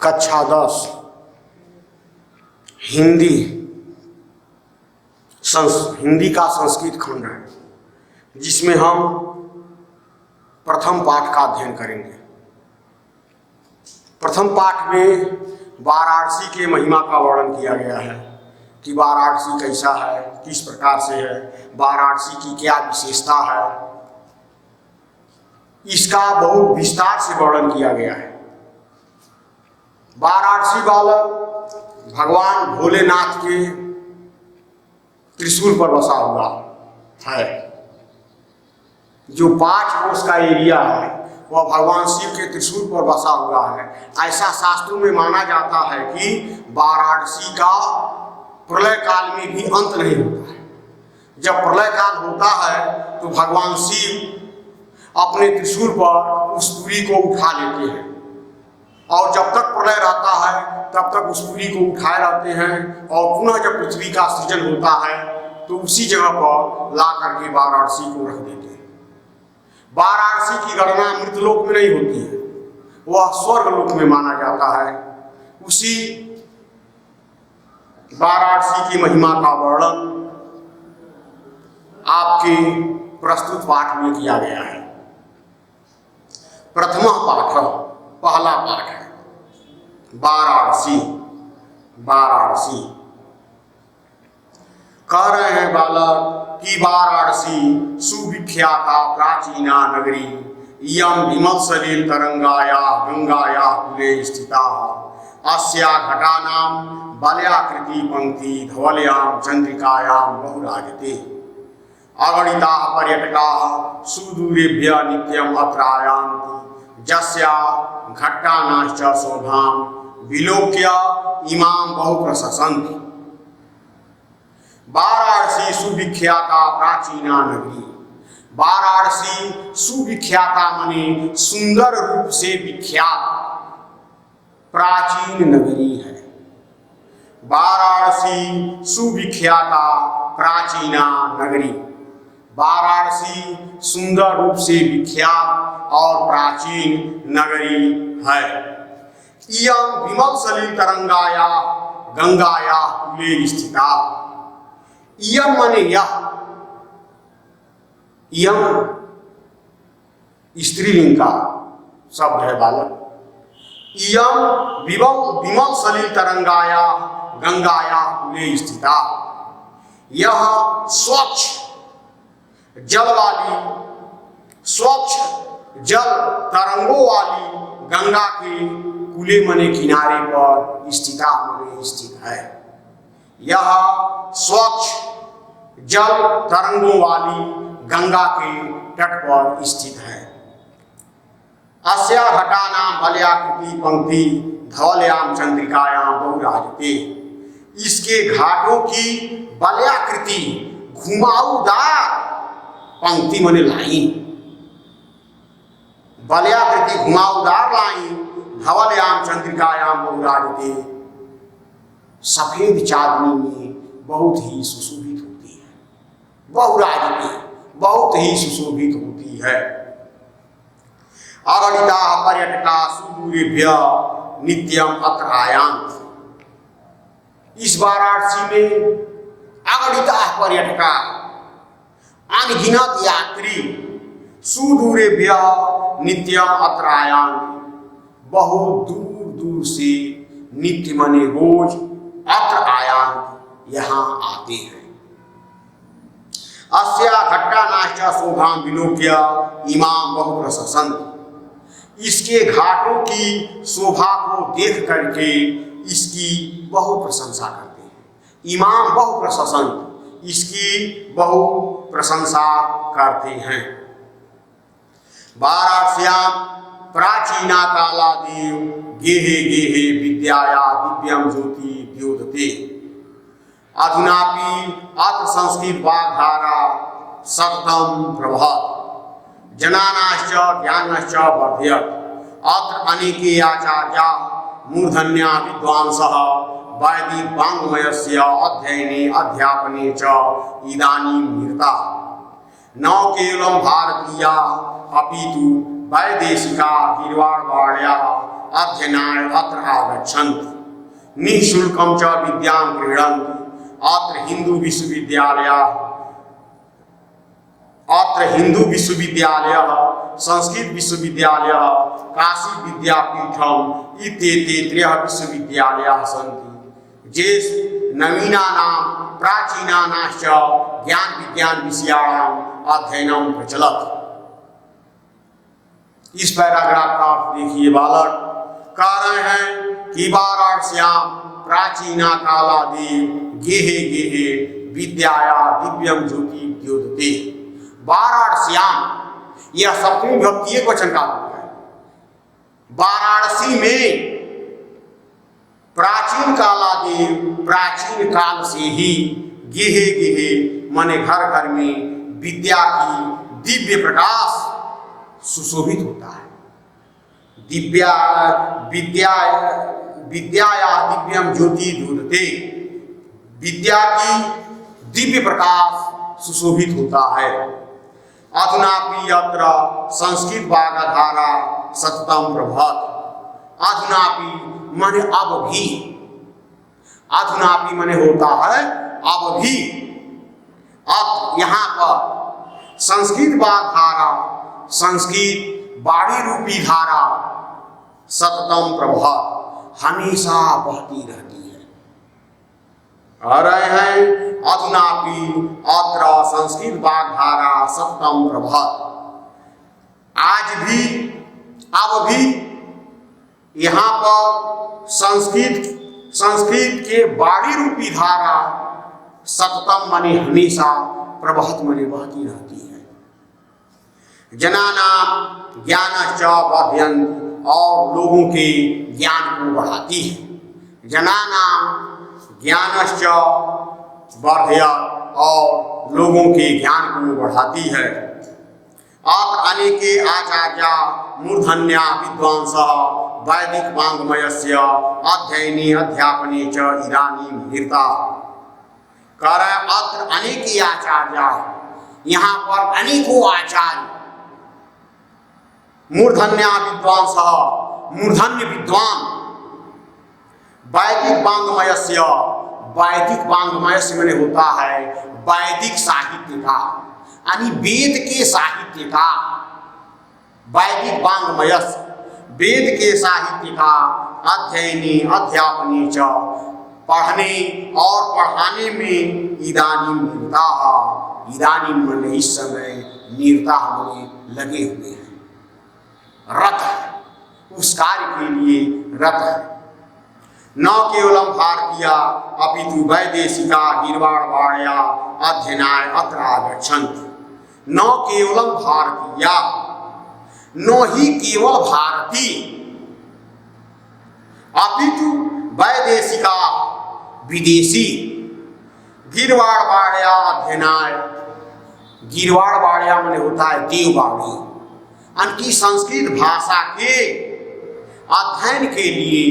कक्षा 10 हिंदी का संस्कृत खंड है, जिसमें हम प्रथम पाठ का अध्ययन करेंगे। प्रथम पाठ में वाराणसी के महिमा का वर्णन किया गया है कि वाराणसी कैसा है, किस प्रकार से है, वाराणसी की क्या विशेषता है, इसका बहुत विस्तार से वर्णन किया गया है। वाराणसी बालक भगवान भोलेनाथ के त्रिशूल पर बसा हुआ है। जो 5 कोस का एरिया है वह भगवान शिव के त्रिशूल पर बसा हुआ है। ऐसा शास्त्रों में माना जाता है कि वाराणसी का प्रलय काल में भी अंत नहीं होता है। जब प्रलय काल होता है तो भगवान शिव अपने त्रिशूल पर उस पुरी को उठा लेते हैं, और जब तक प्रलय रहता है तब तक उस पुरी को उठाए रहते हैं, और पुनः जब पृथ्वी का सृजन होता है तो उसी जगह पर ला करके वाराणसी को रख देते हैं। वाराणसी की गणना मृतलोक में नहीं होती है, वह स्वर्गलोक में माना जाता है। उसी वाराणसी की महिमा का वर्णन आपके प्रस्तुत पाठ में किया गया है। प्रथम पाठ, पहला पाठ है वाराणसी। वाराणसी कह रहे हैं बालक कि वाराणसी सुविख्याता प्राचीना नगरी, इयं विमल सलिल तरंगाया गंगाया कुले स्थिता, अस्या घटानां बलयाकृति पंक्ति धवल्यां चंद्रिकायां बहुराजते, अगणिताः पर्यटकाः सुदूरेभ्यः नित्यम् अत्र आयान्ति, जस्या घट्टानाश्च शोभां विलोक्य इमां बहुप्रशसन्ति। वाराणसी सुविख्याता प्राचीना नगरी। वाराणसी सुविख्याता माने सुंदर रूप से विख्यात प्राचीन नगरी है। वाराणसी सुविख्याता प्राचीना नगरी। वाराणसी सुंदर रूप से विख्यात और प्राचीन नगरी है। इयं विमल सलिल तरंगाया गंगाया कुले स्थिता। इयं माने यह, इयं स्त्रीलिंग का शब्द है बालक। इयं विमल सलिल तरंगाया गंगाया कुले स्थिता। यह स्वच्छ जल वाली, स्वच्छ जल तरंगों वाली गंगा के कुले मने किनारे पर स्थिता मने स्थित है। यह स्वच्छ जल तरंगों वाली गंगा के तट पर स्थित है। अस्या घटानां बलयाकृति पंक्ति धवल्यां चंद्रिकायां बहुराजते। इसके घाटों की बलयाकृति घुमावदार पंक्ति मने लाइन, बलयाकृति घुमावदार लाइन धवल्यां चंद्रिकायां बहुराजते, सफेद चांदनी में बहुत ही सुशोभित होती है। बहुराजते बहुत ही सुशोभित होती है। अगणिताः पर्यटकाः सुदूरेभ्यः नित्यम् अत्र आयान्ति। इस वाराणसी में अगणिताः पर्यटकाः अनगिनत यात्री सुदूरेभ्यः नित्यम् अत्र आयान्ति। बहुत दूर दूर से नित्य मने रोज अत्र आयान्ति यहाँ आते हैं। अस्या घट्टानाश्च शोभां विलोक्य इमां बहुप्रशसन्ति। इसके घाटों की शोभा को देख करके इसकी बहु प्रशंसा करते हैं। इमाम बहु प्रशंसा, इसकी बहु प्रशंसा करते हैं। वाराणस्यां प्राचीना कालादेव गेहे गेहे विद्याया दिव्यं ज्योति द्योतते, अधुनापि अत्र संस्कृत वाग्धारा सततं प्रभवत्, जनानाश्च ज्ञानश्च वर्धयत्। अत्र अनेके आचार्याः मूर्धन्या विद्वांसः वैदिक वाङ्मयस्य अध्ययने अध्यापने च इदानीं निरताः। न केवलं भारतीयाः अपितु वैदेशिका गीर्वाणवाण्याः अध्ययनाय अत्र आगच्छन्ति निःशुल्कं च विद्यां गृह्णन्ति अत्र हिंदू विश्वविद्यालयः संस्कृत विश्वविद्यालयः काशी विद्यापीठम् इत्येते त्रयः विश्वविद्यालयाः सन्ति ये नवीनानां प्राचीनानाश्च ज्ञान विज्ञान विषयाणाम् अध्ययनं प्रचलत्। इस पैराग्राफ का आप देखिए बालक, कह रहे हैं कि वाराणस्यां प्राचीना कालादि गेहे गेहे विद्याया दिव्यम ज्योति द्योतते। वाराणस्यां, यह सप्तमी विभक्ति एकवचन का रूप है। वाराणसी में प्राचीन कालादि, प्राचीन काल से ही गेहे गेहे माने घर घर में विद्या की दिव्य प्रकाश सुशोभित होता है। विद्याया दिव्यम ज्योति द्योतते, विद्या की दिव्य प्रकाश सुशोभित होता है। अधुनापि अत्र संस्कृत वागधारा सततम प्रभत। अधुनापि माने अब भी, अधुनापि माने होता है अब भी। अब यहाँ पर संस्कृत वागधारा, संस्कृत बाणी रूपी धारा सततम प्रभत हमेशा बहती रहती है। आ रहे हैं अधुनापि अत्र संस्कृत वाग्धारा सततम प्रभत। आज भी, अब भी यहाँ पर संस्कृत के बाणी रूपी धारा सततम माने हमेशा, प्रभत माने बहती रहती है। जनानां ज्ञानश्च वर्धयन्ति, और लोगों के ज्ञान को बढ़ाती है। जनानां ज्ञानश्च वर्धयत्, और लोगों के ज्ञान को बढ़ाती है। अत्र अनेके आचार्या मूर्धन्या विद्वांसः वैदिक वाङ्मयस्य अध्ययने अध्यापने च इदानीं निरताः। कह रहे अत्र अनेके आचार्या, यहाँ पर अनेकों आचार्य, मूर्धन्या विद्वांसः, मूर्धन्य विद्वान, वैदिक वाङ्मयस्य, वैदिक वाङ्मयस्य माने होता है वैदिक साहित्य का, यानी वेद के साहित्य का। वैदिक वाङ्मयस्य, वेद के साहित्य का, अध्ययने अध्यापने च, पढ़ने और पढ़ाने में इदानीं निरताः। इदानीं माने इस समय, निरताः माने लगे हुए हैं, रत है, उस कार्य के लिए रत है। न केवलम भारतीय अपितु वैदेशिका गीर्वाणवाण्या अध्ययनाय अत्र आगच्छन्ति। न केवलम भारतीय, न ही केवल भारतीय, अपितु वैदेशिका विदेशी गीर्वाणवाण्या अध्ययनाय। गीर्वाणवाण्या माने होता है देववाणी, उनकी संस्कृत भाषा के अध्ययन के लिए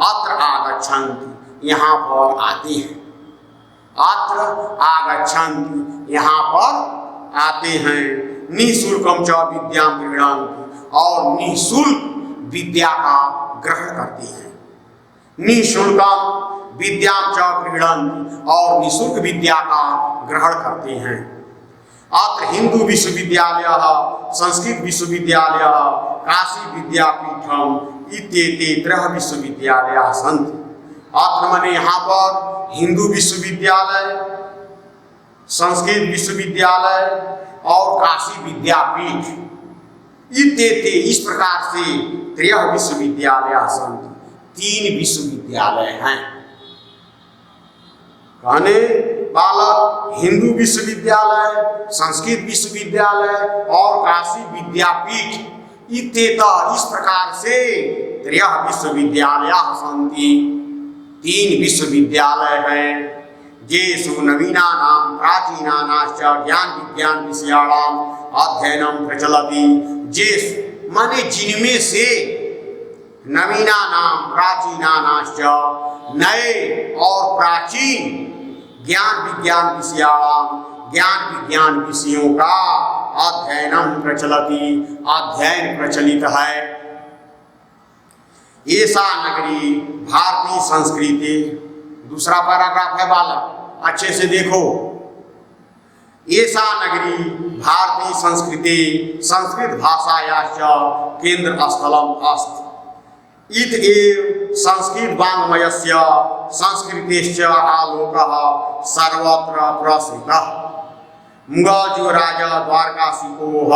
अत्र आगच्छन्ति, यहाँ पर आते हैं। अत्र आगच्छन्ति, यहाँ पर आते हैं। निःशुल्कं च विद्यां गृह्णन्ति, और निःशुल्क विद्या का ग्रहण करते हैं। निःशुल्कं विद्यां च गृह्णन्ति, और निःशुल्क विद्या का ग्रहण करते हैं। अत्र हिंदू विश्वविद्यालयः संस्कृत विश्वविद्यालयः काशी विद्यापीठम् इत्येते त्रयः विश्वविद्यालयाः सन्ति। अत्र माने यहाँ पर हिंदू विश्वविद्यालय, संस्कृत विश्वविद्यालय और काशी विद्यापीठ इत्येते, इस प्रकार से त्रयः विश्वविद्यालयाः सन्ति। 3 विश्वविद्यालय हैं। कहने बालक, हिंदू विश्वविद्यालय, संस्कृत विश्वविद्यालय और काशी विद्यापीठ इत्येतः, इस प्रकार से त्रयः विश्वविद्यालयाः सन्ति। 3 विश्वविद्यालय हैं। येषु नवीनानां प्राचीनानाश्च ज्ञान विज्ञान विषयाणाम् अध्ययनं प्रचलति। येषु माने जिनमें से, नवीनानां प्राचीनानाश्च नए और प्राचीन ज्ञान विज्ञान विषयाणाम, ज्ञान विज्ञान विषयों का अध्ययनम प्रचलति, अध्ययन प्रचलित है। ऐसा नगरी भारतीय संस्कृति, दूसरा पैराग्राफ है बालक, अच्छे से देखो। ऐसा नगरी भारतीय संस्कृति संस्कृत भाषायाश्च केंद्र स्थलम अस्ति। इत एव संस्कृत वाङ्मयस्य संस्कृतेश्च आलोकः सर्वत्र प्रसृतः। मुगल युवराज द्वारकाशीकोः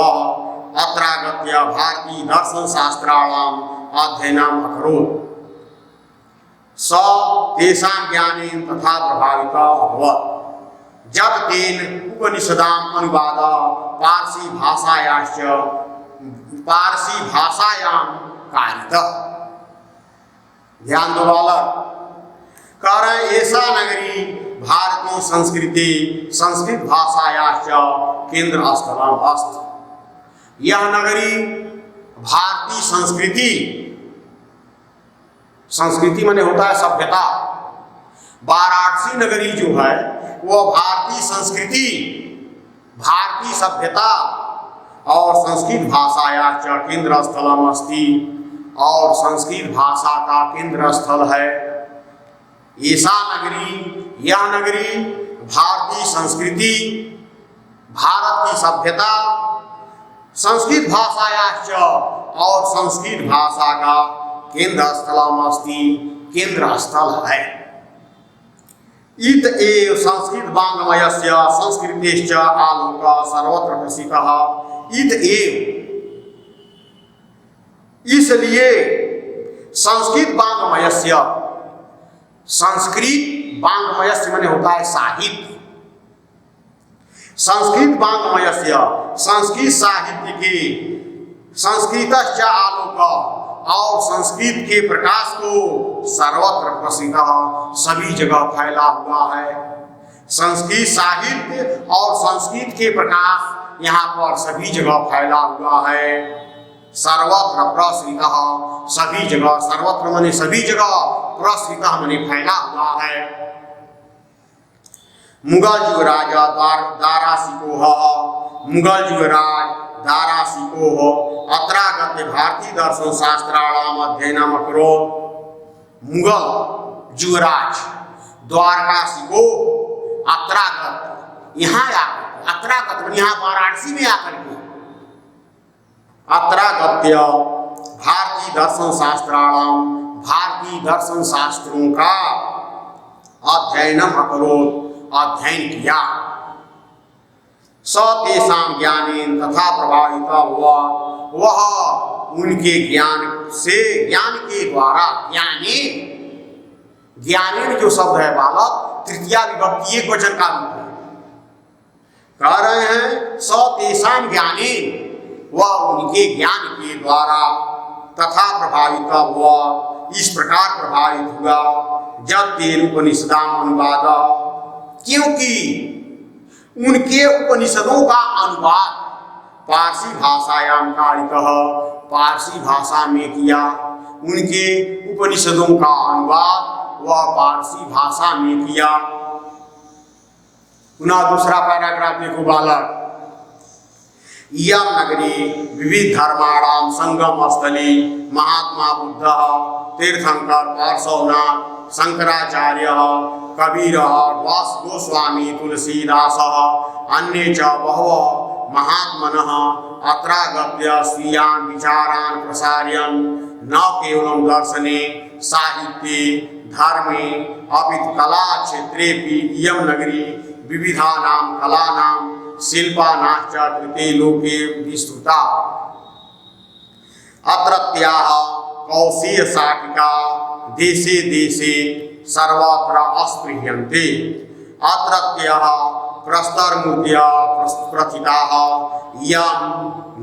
अत्रागत्य भारतीय दर्शन शास्त्राणाम् अध्ययनम् अकरोत्। स तेषां ज्ञानेन तथा प्रभावितः अभवत्। जब तेन उपनिषदाम् अनुवाद पारसी भाषायां कारितः। ध्यान दो बालक, कह रहे ऐसा नगरी भारतीय संस्कृति संस्कृत भाषायाश्च केंद्र स्थलम अस्ति। यह नगरी भारतीय संस्कृति, संस्कृति माने होता है सभ्यता। वाराणसी नगरी जो है वह भारतीय संस्कृति, भारतीय सभ्यता और संस्कृत भाषायाश्च केंद्र स्थलम अस्ति, और संस्कृत भाषा का केंद्र स्थल है। ऐसा नगरी, यह नगरी भारतीय संस्कृति, भारत की सभ्यता, संस्कृत भाषायाश्च और संस्कृत भाषा का केंद्र स्थलम अस्ति, केंद्र स्थल है। इत एव संस्कृत वाङ्मयस्य संस्कृतेश्च आलोकः सर्वत्र प्रसिद्धः। इत एव, इसलिए संस्कृत वाङ्मयस्य, संस्कृत वाङ्मयस्य माने होता है साहित्य। संस्कृत वाङ्मयस्य, संस्कृत साहित्य के, संस्कृतश्च आलोकः और संस्कृत के प्रकाश को सर्वत्र प्रसिद्ध, सभी जगह फैला हुआ है। संस्कृत साहित्य और संस्कृत के प्रकाश यहाँ पर सभी जगह फैला हुआ है। सर्वत्र प्रसृत, सभी जगह, सर्वत्र माने सभी जगह, प्रसृत माने फैला हुआ है। मुगल युवराज दाराशिकोः, मुगल युवराज दाराशिकोः अत्रागत्य भारतीय दर्शन शास्त्राणाम् अध्ययनम् अकरोत्। मुगल युवराज द्वारकाशिको अत्रागत, यहाँ आकर, अत्रागत यहाँ वाराणसी में आकर के, अत्रागत्य भारतीय दर्शन शास्त्राणाम्, भारतीय दर्शन शास्त्रों का अध्ययनम् अकरोत्, अध्ययन किया। स तेषां ज्ञानेन तथा प्रभावितः हुआ, वह उनके ज्ञान से, ज्ञान के द्वारा, ज्ञानेन, ज्ञानेन जो शब्द है बालक तृतीया विभक्ति एक वचन का रूप है। कह रहे हैं स तेषां ज्ञानेन, वह उनके ज्ञान के द्वारा तथा प्रभावितः हुआ, इस प्रकार प्रभावित हुआ। जब तेन उपनिषदाम् अनुवाद, क्योंकि उनके उपनिषदों का अनुवाद पारसी भाषायाम कारितः, पारसी भाषा में किया। उनके उपनिषदों का अनुवाद वह पारसी भाषा में किया। पुनः दूसरा पैराग्राफ देखो बालक। इयं नगरी विविध धर्माणां संगम स्थली महात्मा बुद्धः तीर्थंकर पार्श्वनाथ शंकराचार्यः कबीरः व्यास गोस्वामी तुलसीदासः अन्ये च बहवः महात्मनः अत्रागत्य स्वीयान् विचारान् प्रसारयन् न केवलं दर्शने साहित्ये धर्मे अपितु कला क्षेत्रेऽपि इयं नगरी विविधानां कलानां शिल्पानाश्च कृते लोके विस्तृता। अत्रत्याः कौशीय शाटिका देशे देशे सर्वत्र अस्पृह्यन्ते। अत्रत्यः प्रस्तरमूर्तयः प्रथिताः इयं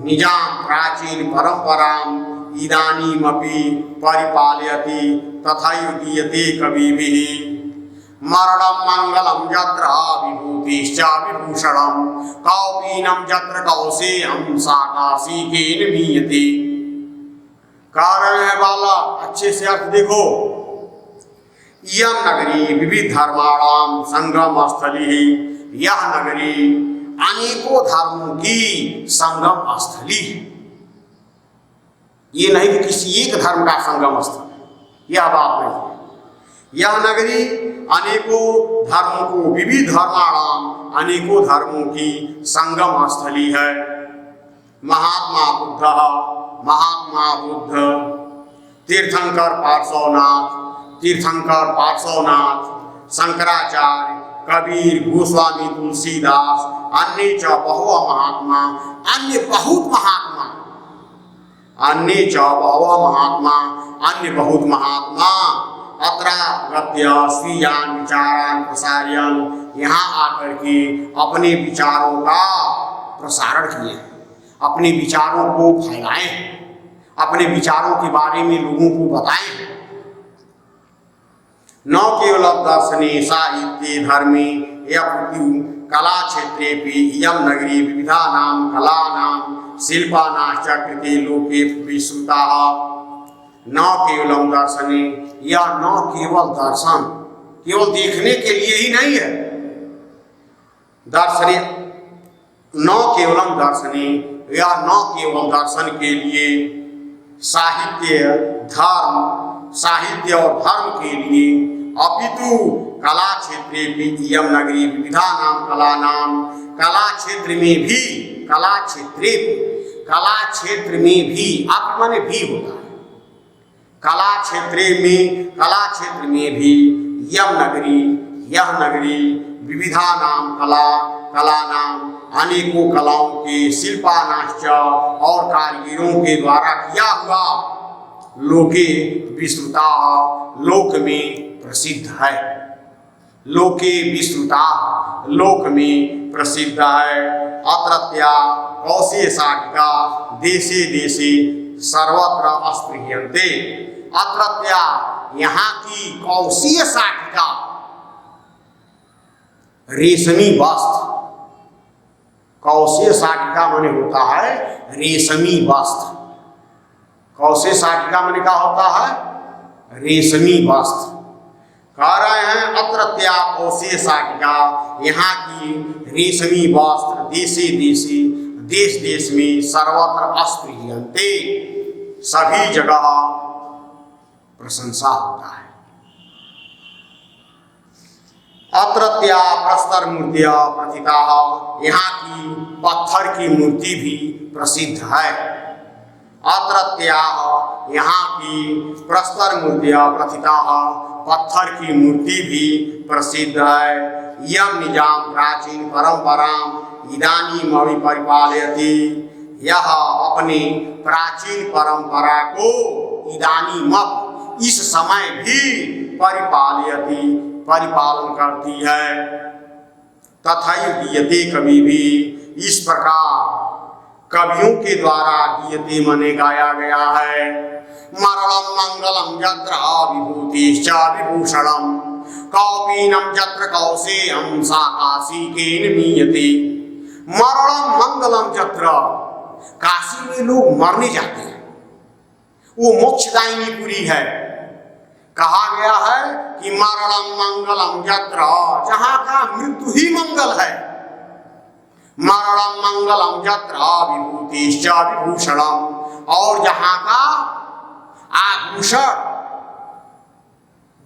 निजां प्राचीन परम्पराम् इदानीमपि परिपालयति तथैव गीयते कविभिः। मरणं मंगलं यत्र विभूतिश्च विभूषणं कौपीनं यत्र कौशेयं साकाशिकेन मीयते। कारण है बालक, अच्छे से अर्थ देखो। इयं नगरी विविध धर्माणां संगम स्थली, यह नगरी अनेकों धर्मों की संगम स्थली है। ये नहीं कि किसी एक धर्म का संगम स्थल है, यह बात नहीं है। यह नगरी अनेकों धर्मों को, विविध धर्माणाम अनेकों धर्मों की संगम स्थली है। महात्मा बुद्ध, तीर्थंकर पार्श्वनाथ, शंकराचार्य, कबीर, गोस्वामी तुलसीदास, अन्य च बहवः महात्मा, अन्य बहुत महात्मा अत्रागत्य स्वीयान विचारान प्रसार्यन, यहाँ आकर के अपने विचारों का प्रसारण किए, अपने विचारों को फैलाए, अपने विचारों के बारे में लोगों को बताएं। न केवल दर्शने साहित्ये धर्मे कला क्षेत्रे इयं नगरी विविधानां कलानां शिल्पानाश्च कृते लोके विश्रुताः। न केवलम दर्शने, या न केवल दर्शन, केवल देखने के लिए ही नहीं है। दर्शने न केवलम दर्शने, या न केवल दर्शन के लिए, साहित्य और धर्म के लिए, अपितु कला क्षेत्रे भी इयं नगरी विविधानां कलानां, कला क्षेत्र में भी, आप माने भी होता है, कला क्षेत्र में भी यह नगरी विविधानां कलानां अनेकों कलाओं के, शिल्पानाश्च और कारीगरों के द्वारा किया हुआ, लोके विस्तृता, लोक में प्रसिद्ध है, लोके विस्तृता, लोक में प्रसिद्ध है। अत्रत्या कौशेय शाटिका देशे देशे सर्वत्र स्पृह्यन्ते। अत्रत्या, यहाँ की कौशेय शाटिका, रेशमी वस्त्र, कौशेय शाटिका माने होता है रेशमी वस्त्र। कौशेय शाटिका माने क्या होता है? रेशमी वस्त्र। कह रहे हैं अत्रत्या कौशेय शाटिका, यहाँ की रेशमी वस्त्र देशे देशे, देश देश में सर्वत्र स्पृह्यन्ते, सभी जगह प्रशंसा होता है। अत्रत्या प्रस्तर मूर्तिया प्रथिता, यहाँ की पत्थर की मूर्ति भी प्रसिद्ध है। अत्रत्या, यहाँ की प्रस्तर मूर्तिया प्रथिता, पत्थर की मूर्ति भी प्रसिद्ध है। यम निजाम प्राचीन परंपराम इदानीम परिपालयति, यह अपनी प्राचीन परंपरा को इदानीम, इस समय भी परिपालयति, परिपालन करती है। तथैव गीयते, कवि भी इस प्रकार कवियों के द्वारा गीयते मने गाया गया है। मरणं मंगलम यत्र विभूतिश्च विभूषणं, कौपीनं यत्र कौशेयं सा काशीकेन मीयते। मरणं मंगलम यत्र, काशी में लोग मरने जाते हैं, वो मोक्षदायिनी पुरी है। कहा गया है कि मरणं मंगलम यत्र, जहाँ का मृत्यु ही मंगल है। मरणं मंगलम यत्र विभूतिश्च विभूषणं, और जहाँ का आभूषण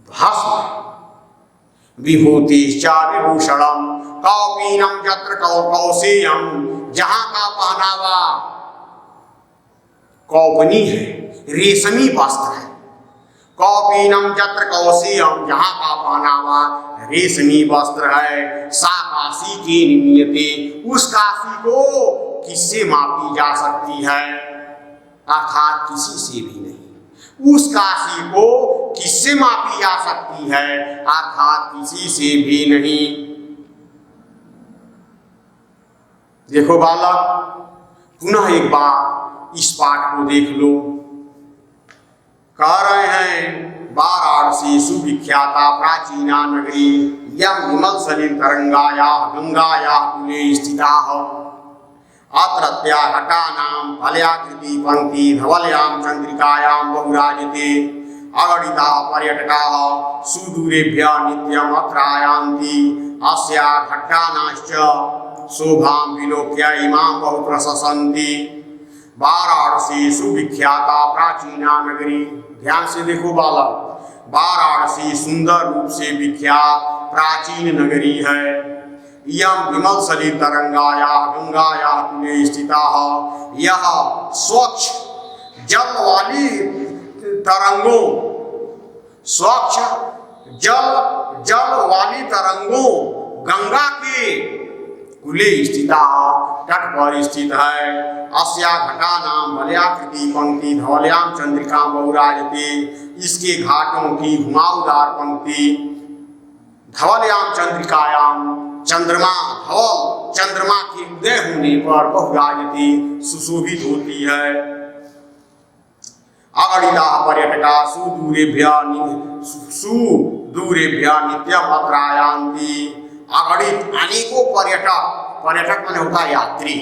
भस्म, विभूतिश्च विभूषणं, कौपीनं यत्र कौशेयं, जहाँ का पहनावा कौपनी है, रेशमी वस्त्र है। कौपीनं यत्र कौशेयं, जहाँ का पहनावा रेशमी वस्त्र है। सा काशी की नियते, उस काशी को किससे मापी जा सकती है? अर्थात किसी से भी नहीं। उस काशी को किससे मापी जा सकती है? अर्थात किसी से भी नहीं। देखो बालक, पुनः एक बार इस पाठ को देख लो। कह रहे हैं वाराणसी सुविख्याता प्राचीना नगरी, यम विमल सलिल तरंगाया गंगाया कुले स्थिता। अत्रत्या घटानां फलयाकृति पंक्ति धवलयां चंद्रिकायां बहुराजते। अगणिता पर्यटकाः सुदूरेभ्यः नित्यम् अत्र आयान्ति अस्या घट्टानाश्च शोभां विलोक्य इमां बहु प्रशंसन्ति। वाराणसी सुविख्याता प्राचीना नगरी। ध्यान से देखो बालक, वाराणसी सुंदर रूप से विख्यात प्राचीन नगरी है। इयं विमल सलिल तरंगायाः गंगायाः कुले स्थिताः। यह स्वच्छ जल वाली तरंगों, स्वच्छ जल वाली तरंगों गंगा के कुले स्थिता, तट पर स्थित है। अस्या घटा नाम वलयाकृति पंक्ति धवल्याम चंद्रिका बहुराजते। इसके घाटों की घुमावदार पंक्ति धवल्याम चंद्रिकायाम, चंद्रमा धवल चंद्रमा के उदय होने पर बहुराजते सुशोभित होती है। अगणिता पर्यटका सुदूरेभ्यः नित्यम् अत्र आयान्ति। अगणित अनेकों पर्यटक, पर्यटक माने होता है यात्री।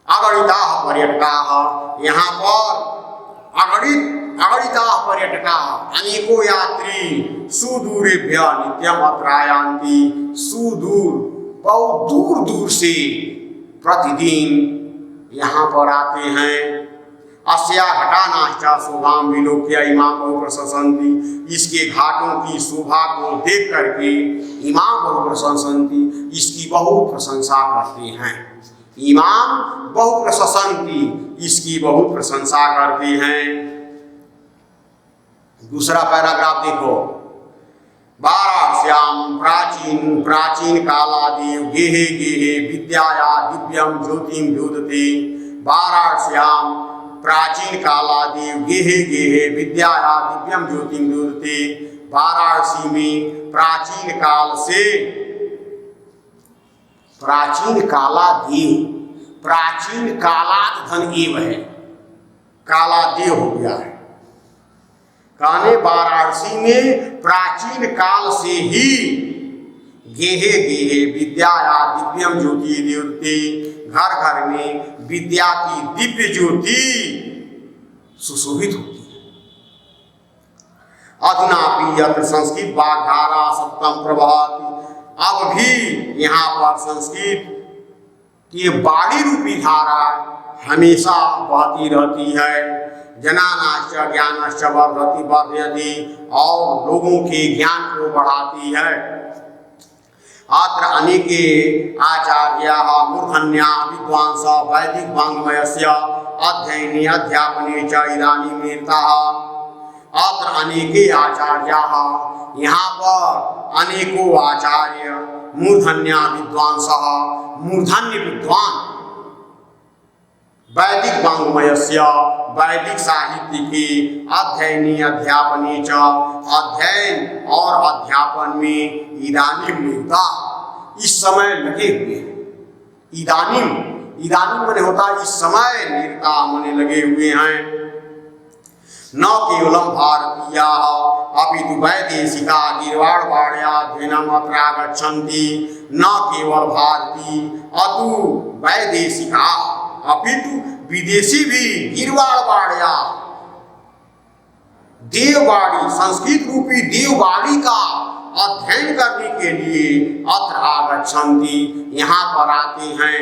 अगणिता पर्यटकाः, यहाँ पर अगणिता पर्यटकाः अनेकों यात्री सुदूरेभ्यः नित्यम् अत्र आयान्ति। सुदूर बहुत दूर दूर से प्रतिदिन यहाँ पर आते हैं। अस्या घटानाश्च शोभां विलोक्य इमां बहु प्रशंसन्ति। इसके घाटों की शोभा को देख करके इमां बहु प्रशंसन्ति, इसकी बहुत प्रशंसा करते हैं। इमां बहु प्रशंसन्ति, इसकी बहुत प्रशंसा करते हैं। दूसरा पैराग्राफ देखो। वाराणस्यां प्राचीन कालादेव गेहे गेहे विद्याया दिव्यम ज्योतिं द्योतते। वाराणस्यां प्राचीन कालादेव गेहे गेहे विद्याया दिव्यम ज्योतिं द्योतते। वाराणसी में प्राचीन काल से, प्राचीन कालादेव, प्राचीन कालात धन एव है, कालादेव हो गया है। कहने वाराणसी में प्राचीन काल से ही गेहे गेहे विद्याया दिव्यम ज्योति द्योतते। घर घर में विद्या की दिव्य ज्योति सुशोभित होती है। अधुनापि यत्र संस्कृत वाग्धारा सप्तम प्रवहति। अब भी यहाँ पर संस्कृत की बाणी रूपी धारा हमेशा बहती रहती है। जनानाश्च ज्ञानश्च वर्धयति, और लोगों के ज्ञान को बढ़ाती है। अत्र अनेके आचार्याः मूर्धन्याः विद्वांसः वैदिक वाङ्मयस्य अध्ययने अध्यापने च इदानीं निरताः। अत्र अनेके आचार्याः, यहाँ पर अनेकों आचार्य, मूर्धन्याः विद्वांसः, मूर्धन्य विद्वान, वैदिक वाङ्मयस्य वैदिक साहित्य के अध्ययने अध्यापने च, अध्ययन और अध्यापन में इदानीं निरता, इस समय लगे हुए हैं। इदानीं माने होता है इस समय, निरता माने लगे हुए हैं। न केवलं भारतीयाः अपितु वैदेशिका गीर्वाणवाण्याध्ययनम् अत्र आगच्छन्ति। न केवल भारतीय अतु वैदेशिका, अपितु विदेशी भी गीर्वाणवाण्या, देववाणी, संस्कृत रूपी देववाणी का अध्ययन करने के लिए अत्र आगच्छन्ति, यहाँ पर आते हैं।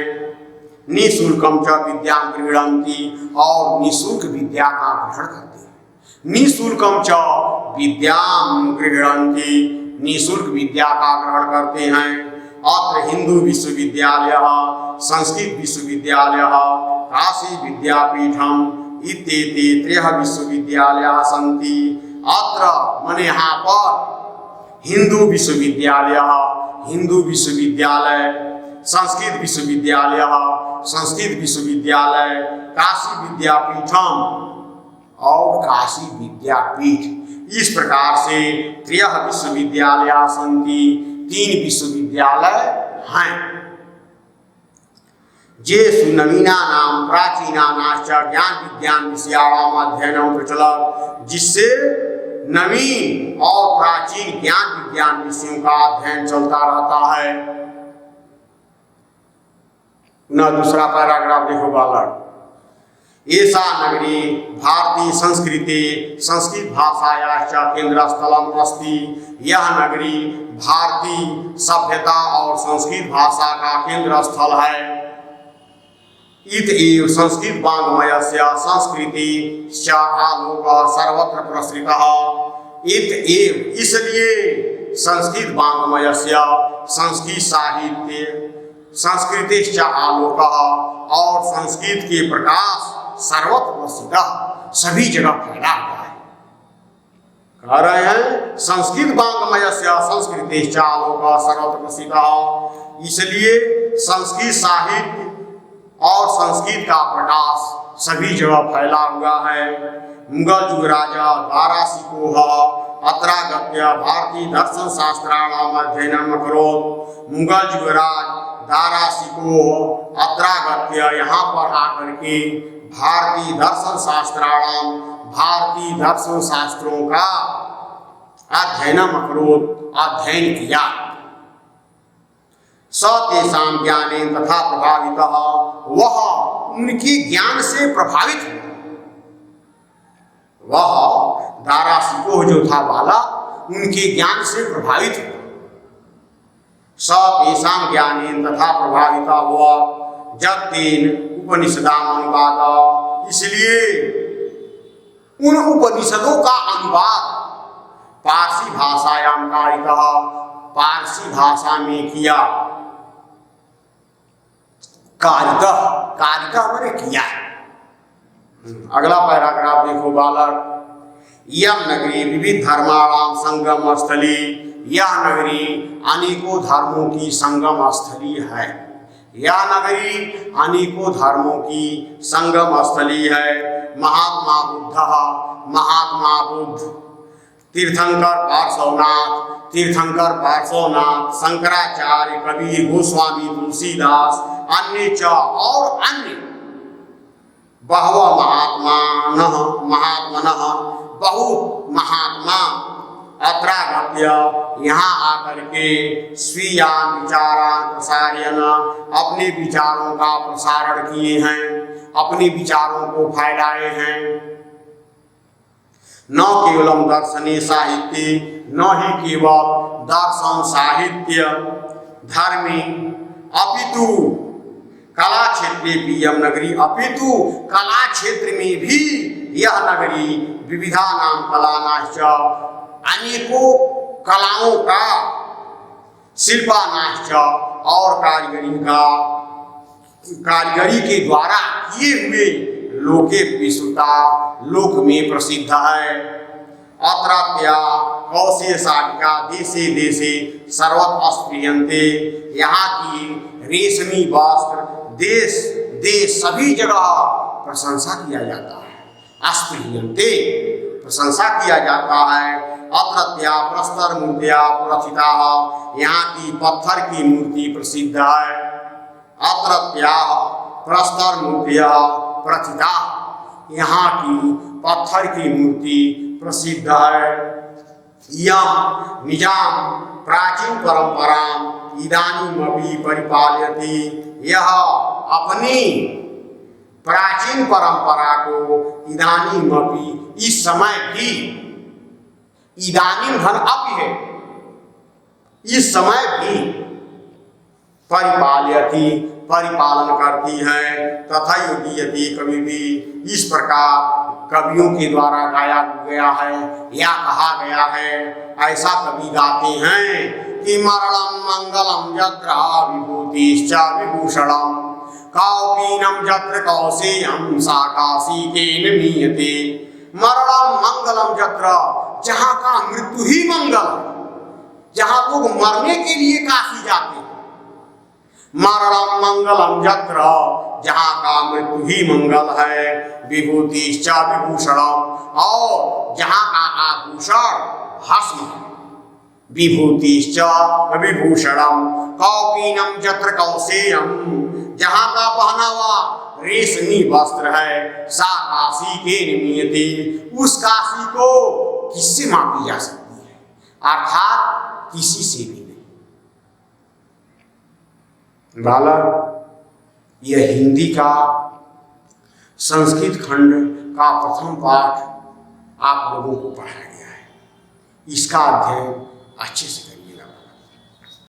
निःशुल्कं च विद्यां गृह्णन्ति, और निःशुल्क विद्या का ग्रहण करते हैं। निःशुल्कं च विद्यां गृह्णन्ति, निःशुल्क विद्या का ग्रहण करते हैं। अत्र हिंदू विश्वविद्यालयः, संस्कृत विश्वविद्यालयः, काशी विद्यापीठम इत्येते त्रयः विश्वविद्यालयाः सन्ति। अत्र माने यहाँ पर हिंदू विश्वविद्यालयः, हिंदू विश्वविद्यालय, संस्कृत विश्वविद्यालयः, संस्कृत विश्वविद्यालय, काशी विद्यापीठम और काशी विद्यापीठ। इस प्रकार से त्रयः विश्वविद्यालयाः सन्ति, 3 विश्वविद्यालय हैं। जेषु नवीनानां प्राचीनानाश्च ज्ञान विज्ञान विषयाणाम् अध्ययनं प्रचलत्, जिससे नवीन और प्राचीन ज्ञान विज्ञान विषयों का अध्ययन चलता रहता है। न दूसरा पैराग्राफ देखो बालक। एषा नगरी भारतीय संस्कृति संस्कृत भाषायाश्च केंद्रस्थलम् अस्ति। यह नगरी भारतीय सभ्यता और संस्कृत भाषा का केंद्र स्थल है। इत एव संस्कृत वाङ्मयस्य संस्कृति च आलोकः सर्वत्र प्रसृतः। इत एव इसलिए संस्कृत वाङ्मयस्य संस्कृत साहित्य संस्कृतिश्च आलोकः और संस्कृत के प्रकाश सर्वत्र प्रसिद्ध सभी जगह फैला हुआ है। कह रहे हैं संस्कृत वाङ्मयस्य संस्कृतिश्च आलोकः सर्वत्र प्रसिद्ध, इसलिए संस्कृत साहित्य और संस्कृत का प्रकाश सभी जगह फैला हुआ है। मुगल युग राजा दाराशिकोह अत्रागत्य भारतीय दर्शन शास्त्राणाम अध्ययनम् अकरोत्। मुगल युवराज दाराशिकोह अत्रागत्य यहाँ पर आकर के भारतीय दर्शन शास्त्राणाम भारतीय दर्शन शास्त्रों का अध्ययनम् अकरोत् अध्ययन किया। स तेषां ज्ञानेन तथा प्रभावितः वह उनके ज्ञान से प्रभावित हुआ। वह दाराशिकोह जो था वाला उनके ज्ञान से प्रभावित हुआ। स तेषां ज्ञानेन तथा प्रभावितः वह जत्तेन उपनिषदाम अनुवाद, इसलिए उन उपनिषदों का अनुवाद पारसी भाषायाम कारितः पारसी भाषा में किया। कारितः कारितः मैंने किया। अगला पैराग्राफ देखो बालक। यह नगरी विविध धर्माणाम संगम स्थली, यह नगरी अनेकों धर्मों की संगम स्थली है। यह नगरी अनेकों धर्मों की संगम स्थली है। महात्मा बुद्ध तीर्थंकर पार्श्वनाथ शंकराचार्य कबीर गोस्वामी तुलसीदास अन्य च और अन्य बहवः महात्मनः बहुत महात्मा अत्रागत्य यहाँ आकर के स्वीयान विचारान प्रसारयन् अपने विचारों का प्रसारण किए हैं, अपने विचारों को फैलाए हैं। न केवलम दर्शने साहित्य, न ही केवल दर्शन साहित्य धर्मी अपितु कला क्षेत्रे पियम नगरी, अपितु कला क्षेत्र में भी यह नगरी विविधा नाम कलानाश्च अनेकों कलाओं का शिल्पानाश्च और कारीगरी के द्वारा किए हुए लोके विश्रुता लोक में प्रसिद्ध है। अत्रात्या कौशे शाटिका देशे देशे सर्वत्र स्प्रियन्ते, यहाँ की रेशमी वस्त्र देश देश सभी जगह प्रशंसा किया जाता है। स्प्रियन्ते प्रशंसा किया जाता है। अत्रत्या प्रस्तर मूर्तिया प्रथिता, यहाँ की पत्थर की मूर्ति प्रसिद्ध है। अत्रत्या प्रस्तर मूर्तिया प्रथिता, यहाँ की पत्थर की मूर्ति प्रसिद्ध है। यम निजाम प्राचीन परंपराम इदानीमपि परिपालयति, यह अपनी प्राचीन परंपरा को इदानीमपि इस समय भी, इदानीम धन अपि है, इस समय भी परिपालयति परिपालन करती है। तथा योगीयति कवि भी, इस प्रकार कवियों के द्वारा गाया गया है या कहा गया है। ऐसा कवि गाते हैं कि मरणम मंगलम यत्र विभूतिश्च विभूषणम कौपीनम यत्र कौशेयम सा काशीकेन मीयते। मरणम मंगलम यत्र, जहाँ का मृत्यु ही मंगल, जहाँ लोग मरने के लिए काशी जाते हैं। मरणम मंगलम यत्र, जहाँ का मृत्यु ही मंगल है। विभूतिश्च विभूषणम, और जहाँ का आभूषण भस्म है। विभूतिश्च विभूषणम कौपीनम यत्र कौशेयम, जहाँ का पहना हुआ रेशमी वस्त्र है। सा काशी के निमीयते, उस काशी को किससे मापी जा सकती है, अर्थात किसी से भी नहीं। बालक, यह हिंदी का संस्कृत खंड का प्रथम पाठ आप लोगों को पढ़ाया गया है। इसका अध्ययन अच्छे से करिए।